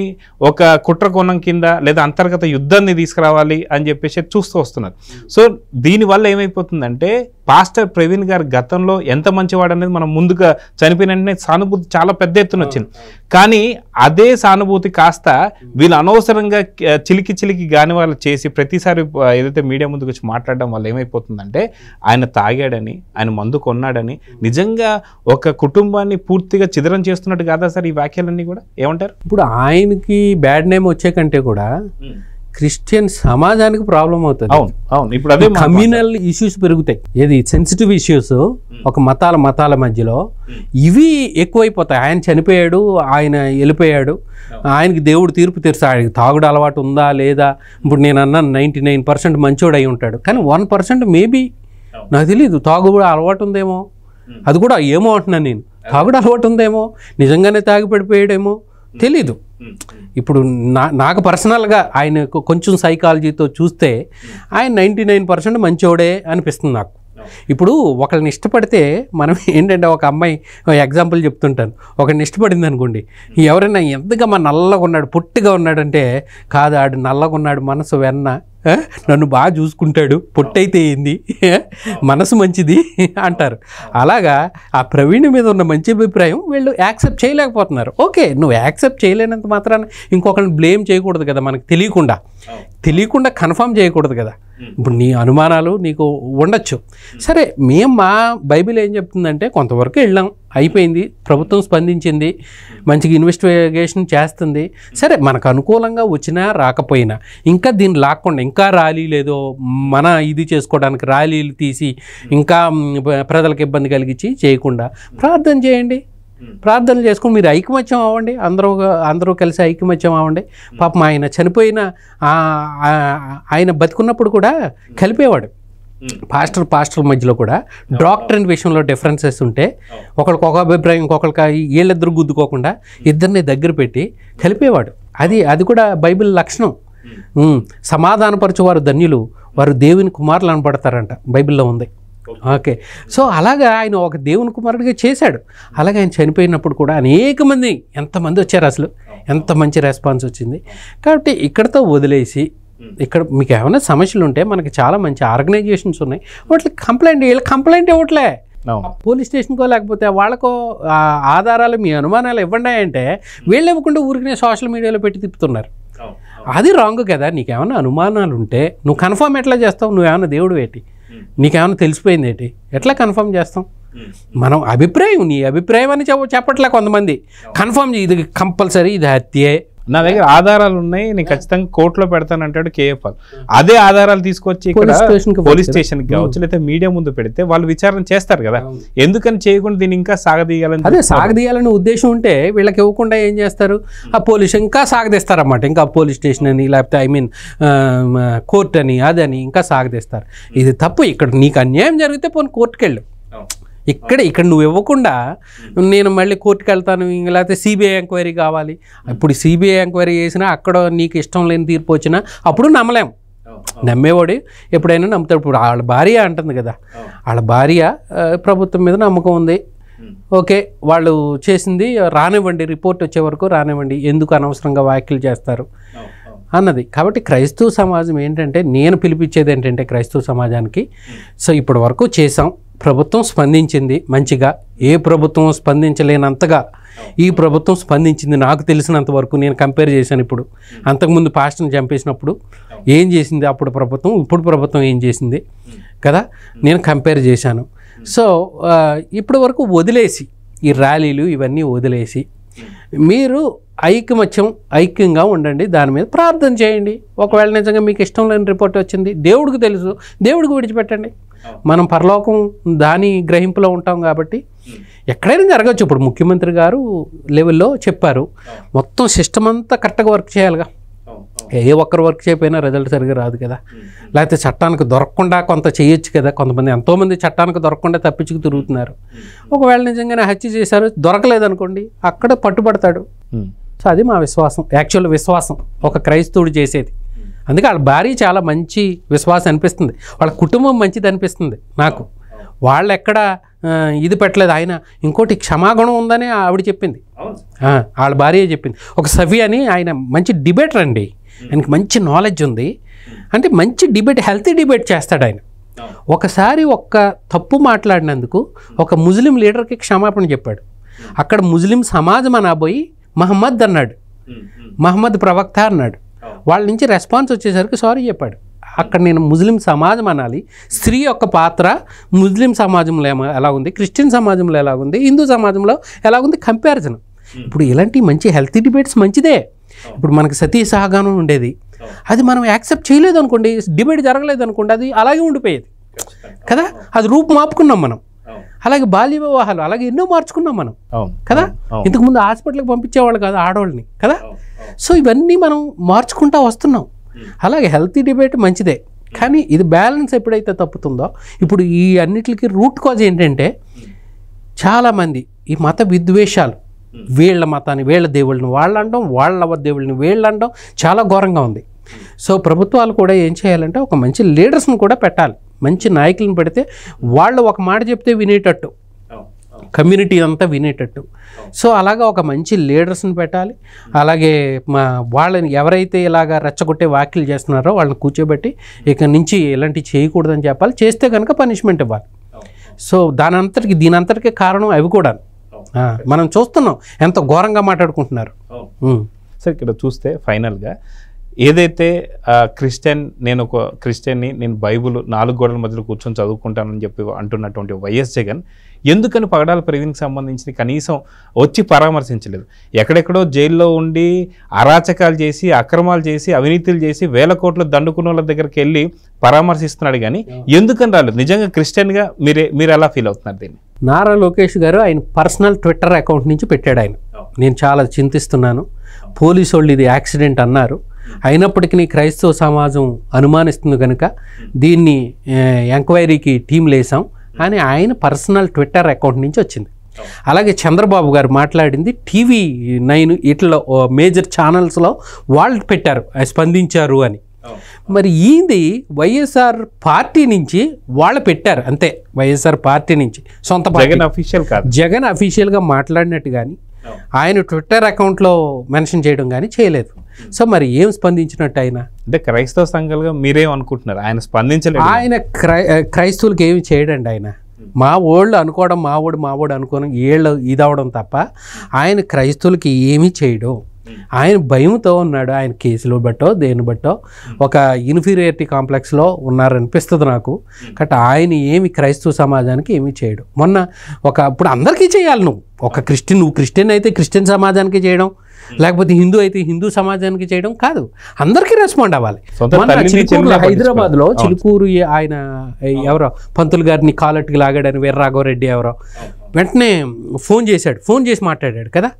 ఒక కుట్ర కోణం కింద లేదా అంతర్గత యుద్ధాన్ని తీసుకురావాలి అని చెప్పేసి చూస్తూ వస్తున్నారు. సో దీనివల్ల ఏమైపోతుందంటే పాస్టర్ ప్రవీణ్ గారు గతంలో ఎంత మంచివాడు అనేది మనం ముందుగా చనిపోయిన వెంటనే సానుభూతి చాలా పెద్ద ఎత్తున వచ్చింది. కానీ అదే సానుభూతి కాస్త వీళ్ళు అనవసరంగా చిలికి గాని వాళ్ళు చేసి ప్రతిసారి ఏదైతే మీడియా ముందుకు వచ్చి మాట్లాడడం వల్ల ఏమైపోతుందంటే ఆయన తాగాడని, ఆయన మందు కొన్నాడని, నిజంగా ఒక కుటుంబాన్ని పూర్తిగా చిదరం చేస్తున్నట్టు కాదా సార్ ఈ వ్యాఖ్యలన్నీ కూడా? ఏమంటారు? ఇప్పుడు ఆయనకి బ్యాడ్ నేమ్ వచ్చే కంటే కూడా క్రిస్టియన్ సమాజానికి ప్రాబ్లం అవుతుంది. అవును, ఇప్పుడు అదే కమ్యూనల్ ఇష్యూస్ పెరుగుతాయి, ఏది సెన్సిటివ్ ఇష్యూస్ ఒక మతాల మధ్యలో ఇవి ఎక్కువైపోతాయి. ఆయన చనిపోయాడు, ఆయన వెళ్ళిపోయాడు, ఆయనకి దేవుడు తీర్పు తీర్చాడు. ఆయనకి తాగుడు అలవాటు ఉందా లేదా, ఇప్పుడు నేను అన్నాను 99% మంచోడు అయి ఉంటాడు, కానీ 1% మేబీ నాకు తెలియదు తాగుడు అలవాటు ఉందేమో, అది కూడా ఏమో అంటున్నాను నేను, తాగుడు అలవాటు ఉందేమో, నిజంగానే తాగి పడిపోయాడేమో తెలీదు. ఇప్పుడు నాకు పర్సనల్గా ఆయన కొంచెం సైకాలజీతో చూస్తే ఆయన 99% మంచోడే అనిపిస్తుంది నాకు. ఇప్పుడు ఒకరిని ఇష్టపడితే మనం ఏంటంటే, ఒక అమ్మాయి ఎగ్జాంపుల్ చెప్తుంటాను, ఒకరిని ఇష్టపడింది అనుకోండి, ఎవరైనా ఎంతగా మా నల్లగా ఉన్నాడు పొట్టిగా ఉన్నాడంటే, కాదు ఆడు నల్లగా ఉన్నాడు, మనసు వెన్న, నన్ను బాగా చూసుకుంటాడు, పొట్టయితే ఏంది, మనసు మంచిది అంటారు. అలాగా ఆ ప్రవీణ్ మీద ఉన్న మంచి అభిప్రాయం వీళ్ళు యాక్సెప్ట్ చేయలేకపోతున్నారు. ఓకే, నువ్వు యాక్సెప్ట్ చేయలేనంత మాత్రాన ఇంకొకరిని బ్లేమ్ చేయకూడదు కదా, మనకు తెలియకుండా కన్ఫర్మ్ చేయకూడదు కదా. ఇప్పుడు నీ అనుమానాలు నీకు ఉండొచ్చు, సరే. మా బైబిల్ ఏం చెప్తుందంటే కొంతవరకు వెళ్ళాం, అయిపోయింది, ప్రభుత్వం స్పందించింది, మంచిగా ఇన్వెస్టిగేషన్ చేస్తుంది, సరే. మనకు అనుకూలంగా వచ్చినా రాకపోయినా ఇంకా దీన్ని లాక్కుండా, ఇంకా ర్యాలీలు ఏదో మన ఇది చేసుకోవడానికి ర్యాలీలు తీసి ఇంకా ప్రజలకు ఇబ్బంది కలిగించి చేయకుండా ప్రార్థన చేయండి, ప్రార్థనలు చేసుకుని మీరు ఐకమత్యం అవ్వండి, అందరూ కలిసి ఐకమత్యం అవ్వండి. పాపం ఆయన చనిపోయిన ఆయన బతుకున్నప్పుడు కూడా కలిపేవాడు. పాస్టర్ మధ్యలో కూడా డాక్టరీన్ విషయంలో డిఫరెన్సెస్ ఉంటే ఒకరికి ఒక అభిప్రాయం, ఇంకొకరికి వీళ్ళిద్దరు గుద్దుకోకుండా ఇద్దరిని దగ్గర పెట్టి కలిపేవాడు. అది కూడా బైబిల్ లక్షణం. సమాధానపరచువారు ధన్యులు, వారు దేవుని కుమారులు అనబడతారంట, బైబిల్లో ఉంది. ఓకే, సో అలాగా ఆయన ఒక దేవుని కుమారుడిగా చేశాడు. అలాగే ఆయన చనిపోయినప్పుడు కూడా అనేక మంది, ఎంతమంది వచ్చారు, అసలు ఎంత మంచి రెస్పాన్స్ వచ్చింది. కాబట్టి ఇక్కడతో వదిలేసి, ఇక్కడ మీకు ఏమైనా సమస్యలు ఉంటే మనకి చాలా మంచి ఆర్గనైజేషన్స్ ఉన్నాయి, వాటికి కంప్లైంట్ ఇవ్వట్లే, పోలీస్ స్టేషన్కో లేకపోతే వాళ్ళకో ఆధారాలు, మీ అనుమానాలు ఇవ్వండి అంటే వీళ్ళు ఇవ్వకుండా ఊరికనే సోషల్ మీడియాలో పెట్టి తిప్పుతున్నారు. అది రాంగ్ కదా. నీకేమైనా అనుమానాలు ఉంటే నువ్వు కన్ఫర్మ్ ఎట్లా చేస్తావు? నువ్వేమైనా దేవుడు ఏంటి? నీకేమైనా తెలిసిపోయింది ఏంటి? ఎట్లా కన్ఫర్మ్ చేస్తాం? మనం అభిప్రాయం, నీ అభిప్రాయం అని చెప్పట్లే కొంతమంది, కన్ఫర్మ్ ఇది కంపల్సరీ, ఇది హత్యే. నా దగ్గర ఆధారాలు ఉన్నాయి, నేను ఖచ్చితంగా కోర్టులో పెడతాను అంటాడు కేఎఫ్ఆర్. అదే ఆధారాలు తీసుకొచ్చి ఇక్కడ పోలీస్ స్టేషన్కి కావచ్చు లేదా మీడియా ముందు పెడితే వాళ్ళు విచారణ చేస్తారు కదా, ఎందుకని చేయకుండా దీన్ని ఇంకా సాగదీయాలని? అదే సాగదీయాలని ఉద్దేశం ఉంటే వీళ్ళకి ఇవ్వకుండా ఏం చేస్తారు, ఆ పోలీసు ఇంకా సాగదీస్తారన్నమాట. ఇంకా పోలీస్ స్టేషన్ అని, లేకపోతే కోర్టు అని, అదని ఇంకా సాగదీస్తారు. ఇది తప్పు. ఇక్కడ నీకు అన్యాయం జరిగితే పోనీ కోర్టుకు వెళ్ళు. ఇక్కడ నువ్వు ఇవ్వకుండా నేను మళ్ళీ కోర్టుకు వెళ్తాను, లేకపోతే సిబిఐ ఎంక్వైరీ కావాలి. ఇప్పుడు సిబిఐ ఎంక్వైరీ చేసినా అక్కడ నీకు ఇష్టం లేని తీర్పు వచ్చినా అప్పుడు నమ్మలేం. నమ్మేవాడు ఎప్పుడైనా నమ్ముతాడు. ఇప్పుడు వాళ్ళ భార్య అంటుంది కదా, వాళ్ళ భార్య ప్రభుత్వం మీద నమ్మకం ఉంది, ఓకే వాళ్ళు చేసింది రానివ్వండి, రిపోర్ట్ వచ్చే వరకు రానివ్వండి, ఎందుకు అనవసరంగా వ్యాఖ్యలు చేస్తారు అన్నది. కాబట్టి క్రైస్తవ సమాజం ఏంటంటే, నేను పిలిపించేది ఏంటంటే క్రైస్తవ సమాజానికి, సో ఇప్పటి వరకు చేసాం, ప్రభుత్వం స్పందించింది మంచిగా, ఏ ప్రభుత్వం స్పందించలేనంతగా ఈ ప్రభుత్వం స్పందించింది నాకు తెలిసినంత వరకు. నేను కంపేర్ చేశాను, ఇప్పుడు అంతకుముందు పాస్టర్ని చంపేసినప్పుడు ఏం చేసింది అప్పుడు ప్రభుత్వం, ఇప్పుడు ప్రభుత్వం ఏం చేసింది కదా, నేను కంపేర్ చేశాను. సో ఇప్పటి వరకు వదిలేసి, ఈ ర్యాలీలు ఇవన్నీ వదిలేసి మీరు ఐక్యంగా ఉండండి, దాని మీద ప్రార్థన చేయండి. ఒకవేళ నిజంగా మీకు ఇష్టం లేని రిపోర్ట్ వచ్చింది, దేవుడికి తెలుసు, దేవుడికి విడిచిపెట్టండి. మనం పరలోకం దాని గ్రహింపులో ఉంటాం కాబట్టి ఎక్కడైనా జరగచ్చు. ఇప్పుడు ముఖ్యమంత్రి గారు లెవెల్లో చెప్పారు, మొత్తం సిస్టమ్ అంతా కరెక్ట్గా వర్క్ చేయాలిగా. ఏ ఒక్కరు వర్క్ చేయకపోయినా రిజల్ట్ సరిగ్గా రాదు కదా. లేకపోతే చట్టానికి దొరకకుండా కొంత చేయొచ్చు కదా. కొంతమంది, ఎంతోమంది చట్టానికి దొరకకుండా తప్పించుకు తిరుగుతున్నారు. ఒకవేళ నిజంగానే హత్య చేశారు, దొరకలేదనుకోండి, అక్కడ పట్టుబడతాడు. సో అది మా విశ్వాసం, యాక్చువల్ విశ్వాసం ఒక క్రైస్తవుడు చేసేది. అందుకే వాళ్ళ భార్య చాలా మంచి విశ్వాసం అనిపిస్తుంది, వాళ్ళ కుటుంబం మంచిది అనిపిస్తుంది నాకు. వాళ్ళు ఎక్కడ ఇది పెట్టలేదు. ఆయన ఇంకోటి క్షమాగుణం ఉందని ఆవిడ చెప్పింది, వాళ్ళ భార్య చెప్పింది. ఒక సఫీ అని ఆయన మంచి డిబేటర్ అండి, ఆయనకి మంచి నాలెడ్జ్ ఉంది. అంటే మంచి డిబేట్, హెల్తీ డిబేట్ చేస్తాడు ఆయన. ఒకసారి ఒక్క తప్పు మాట్లాడినందుకు ఒక ముస్లిం లీడర్కి క్షమాపణ చెప్పాడు. అక్కడ ముస్లిం సమాజం అనబోయి మహమ్మద్ అన్నాడు, మహమ్మద్ ప్రవక్త అన్నాడు. వాళ్ళ నుంచి రెస్పాన్స్ వచ్చేసరికి సారీ చెప్పాడు. అక్కడ నేను ముస్లిం సమాజం అనాలి, స్త్రీ యొక్క పాత్ర ముస్లిం సమాజంలో ఎలా ఉంది, క్రిస్టియన్ సమాజంలో ఎలా ఉంది, హిందూ సమాజంలో ఎలా ఉంది, కంపారిజన్. ఇప్పుడు ఇలాంటి మంచి హెల్తీ డిబేట్స్ మంచిదే. ఇప్పుడు మనకి సతీ సహగమనం ఉండేది, అది మనం యాక్సెప్ట్ చేయలేదు అనుకోండి, డిబేట్ జరగలేదు అనుకోండి, అది అలాగే ఉండిపోయేది కదా. అది రూపు మాపుకున్నాం మనం. అలాగే బాల్య వివాహాలు అలాగే ఎన్నో మార్చుకున్నాం మనం కదా. ఇంతకుముందు హాస్పిటల్కి పంపించేవాళ్ళు కాదు ఆడవాళ్ళని కదా. సో ఇవన్నీ మనం మార్చుకుంటూ వస్తున్నాం. అలాగే హెల్తీ డిబేట్ మంచిదే, కానీ ఇది బ్యాలెన్స్ ఎప్పుడైతే తప్పుతుందో, ఇప్పుడు ఈ అన్నిటికీ రూట్ కాజ్ ఏంటంటే చాలామంది ఈ మత విద్వేషాలు, వీళ్ళ మతాన్ని వీళ్ళ దేవుళ్ళని వాళ్ళు అనడం, వాళ్ళ దేవుళ్ళని వీళ్ళు అనడం చాలా ఘోరంగా ఉంది. సో ప్రభుత్వాలు కూడా ఏం చేయాలంటే ఒక మంచి లీడర్స్ని కూడా పెట్టాలి, మంచి నాయకులను పెడితే వాళ్ళు ఒక మాట చెప్తే వినేటట్టు, కమ్యూనిటీ అంతా వినేటట్టు. సో అలాగా ఒక మంచి లీడర్స్ని పెట్టాలి. అలాగే వాళ్ళని ఎవరైతే ఇలాగా రెచ్చగొట్టే వ్యాఖ్యలు చేస్తున్నారో వాళ్ళని కూర్చోబెట్టి ఇక నుంచి ఇలాంటివి చేయకూడదని చెప్పాలి, చేస్తే కనుక పనిష్మెంట్ ఇవ్వాలి. సో దీనంతటికి కారణం అవి కూడా మనం చూస్తున్నాం ఎంత ఘోరంగా మాట్లాడుకుంటున్నారు. సార్ ఇక్కడ చూస్తే ఫైనల్గా ఏదైతే నేను ఒక క్రిస్టియన్ని, నేను బైబుల్ 4 గోడల మధ్యలో కూర్చొని చదువుకుంటానని చెప్పి అంటున్నటువంటి వైఎస్ జగన్ ఎందుకని పగడాల ప్రవీణ్కి సంబంధించి కనీసం వచ్చి పరామర్శించలేదు? ఎక్కడెక్కడో జైల్లో ఉండి అరాచకాలు చేసి, అక్రమాలు చేసి, అవినీతులు చేసి, వేల కోట్లు దండుకున్న వాళ్ళ దగ్గరికి వెళ్ళి పరామర్శిస్తున్నాడు, కానీ ఎందుకని రాలేదు? నిజంగా క్రిస్టియన్గా మీరు ఎలా ఫీల్ అవుతున్నారు దీన్ని? నారా లోకేష్ గారు ఆయన పర్సనల్ ట్విట్టర్ అకౌంట్ నుంచి పెట్టాడు. నేను చాలా చింతిస్తున్నాను, పోలీసు వాళ్ళు ఇది యాక్సిడెంట్ అన్నారు, అయినప్పటికీ క్రైస్తవ సమాజం అనుమానిస్తుంది కనుక దీన్ని ఎంక్వైరీకి టీంలు వేసాం అని ఆయన పర్సనల్ ట్విట్టర్ అకౌంట్ నుంచి వచ్చింది. అలాగే చంద్రబాబు గారు మాట్లాడింది TV9 ఇట్లా మేజర్ ఛానల్స్లో వాళ్ళు పెట్టారు, స్పందించారు అని. మరి ఇది వైఎస్ఆర్ పార్టీ నుంచి వాళ్ళు పెట్టారు అంతే, వైఎస్ఆర్ పార్టీ నుంచి సొంత జగన్ అఫీషియల్గా మాట్లాడినట్టు కానీ ఆయన ట్విట్టర్ అకౌంట్లో మెన్షన్ చేయడం కానీ చేయలేదు. సో మరి ఏం స్పందించినట్టు ఆయన? అంటే క్రైస్తవ సంఘాలుగా మీరేం అనుకుంటున్నారు? ఆయన స్పందించలేదు. ఆయన క్రైస్తవులకి ఏమి చేయడండి. ఆయన మా ఓళ్ళు అనుకోవడం, మావోడు అనుకోవడం, ఏళ్ళు ఇదవడం తప్ప ఆయన క్రైస్తవులకి ఏమీ చేయడం. ఆయన భయంతో ఉన్నాడు. ఆయన కేసులు బట్టో దేని బట్టో ఒక ఇన్ఫీరియారిటీ కాంప్లెక్స్లో ఉన్నారనిపిస్తుంది నాకు. కాబట్టి ఆయన ఏమి క్రైస్తవ సమాజానికి ఏమీ చేయడు. మొన్న ఇప్పుడు అందరికీ చేయాలి. నువ్వు క్రిస్టియన్ అయితే క్రిస్టియన్ సమాజానికి చేయడం, లేకపోతే హిందూ అయితే హిందూ సమాజానికి చేయడం కాదు, అందరికీ రెస్పాండ్ అవ్వాలి. హైదరాబాద్లో చిలుకూరు ఆయన ఎవరో పంతులు గారిని కాలట్టుకి లాగాడని వీర రాఘవరెడ్డి ఎవరో వెంటనే ఫోన్ చేసి మాట్లాడాడు కదా.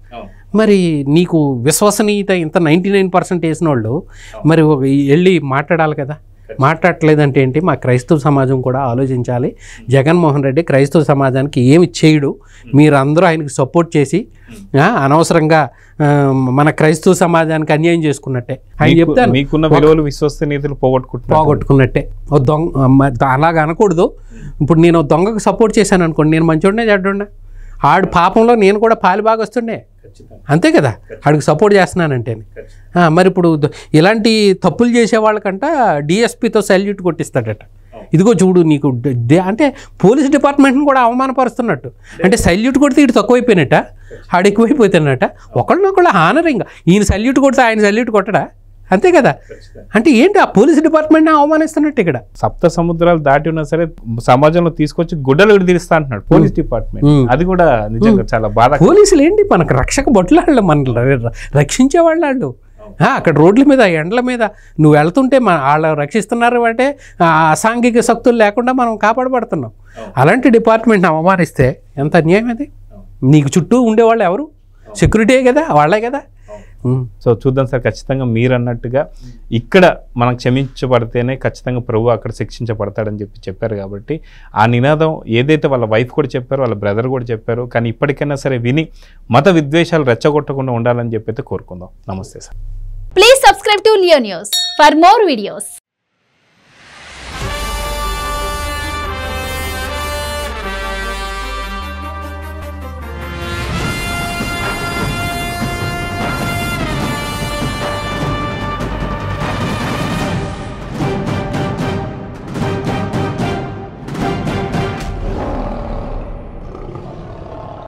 మరి నీకు విశ్వసనీయత ఇంత 99% వేసిన వాళ్ళు మరి వెళ్ళి మాట్లాడాలి కదా. మాట్లాడలేదంటే ఏంటి? మా క్రైస్తవ సమాజం కూడా ఆలోచించాలి. జగన్మోహన్ రెడ్డి క్రైస్తవ సమాజానికి ఏమి చేయడు, మీరందరూ ఆయనకి సపోర్ట్ చేసి అనవసరంగా మన క్రైస్తవ సమాజానికి అన్యాయం చేసుకున్నట్టే. ఆయన చెప్తాను మీకున్న విలువలు విశ్వసనీయతలు పోగొట్టుకున్నట్టే. అలాగ అనకూడదు. ఇప్పుడు నేను దొంగకు సపోర్ట్ చేశాను అనుకోండి, నేను మంచోడినే చెడ్డోడినా? ఆడు పాపంలో నేను కూడా పాలు బాగా వస్తుండే, అంతే కదా. ఆడికి సపోర్ట్ చేస్తున్నానంటే మరి ఇప్పుడు ఇలాంటి తప్పులు చేసే వాళ్ళకంట డిఎస్పీతో సల్యూట్ కొట్టిస్తాడట. ఇదిగో చూడు నీకు అంటే పోలీస్ డిపార్ట్మెంట్ని కూడా అవమానపరుస్తున్నట్టు. అంటే సల్యూట్ కొడితే ఇటు తక్కువైపోయినట్ట, ఆడు ఎక్కువైపోతున్నట్ట. ఒకళ్ళనొకళ్ళు హానరింగ్. ఈయన సల్యూట్ కొడితే ఆయన సల్యూట్ కొట్టడా? అంతే కదా. అంటే ఏంటి ఆ పోలీస్ డిపార్ట్మెంట్ అవమానిస్తున్నట్టు. ఇక్కడ సప్త సముద్రాలు దాటి ఉన్నా సరే సమాజంలో తీసుకొచ్చి గుడ్డలు విడిదిస్తా అంటున్నాడు పోలీస్ డిపార్ట్మెంట్. అది కూడా నిజంగా చాలా బాధ. పోలీసులు ఏంటి మనకు రక్షక బొట్లాళ్ళు, మన రక్షించే వాళ్ళు. అక్కడ రోడ్ల మీద ఎండల మీద నువ్వు వెళ్తుంటే వాళ్ళు రక్షిస్తున్నారు అంటే అసాంఘిక శక్తులు లేకుండా మనం కాపాడబడుతున్నాం. అలాంటి డిపార్ట్మెంట్ని అవమానిస్తే ఎంత అన్యాయం అది. నీకు చుట్టూ ఉండేవాళ్ళు ఎవరు? సెక్యూరిటీ కదా, వాళ్ళే కదా. సో చూద్దాం సార్, ఖచ్చితంగా మీరు అన్నట్టుగా ఇక్కడ మనం క్షమించబడితేనే ఖచ్చితంగా ప్రభు అక్కడ శిక్షించబడతాడని చెప్పారు. కాబట్టి ఆ నినాదం ఏదైతే వాళ్ళ వైఫ్ కూడా చెప్పారో, వాళ్ళ బ్రదర్ కూడా చెప్పారు, కానీ ఇప్పటికైనా సరే విని మత విద్వేషాలు రెచ్చగొట్టకుండా ఉండాలని చెప్పి కోరుకుందాం. నమస్తే sir. Please subscribe to Leo news for more videos.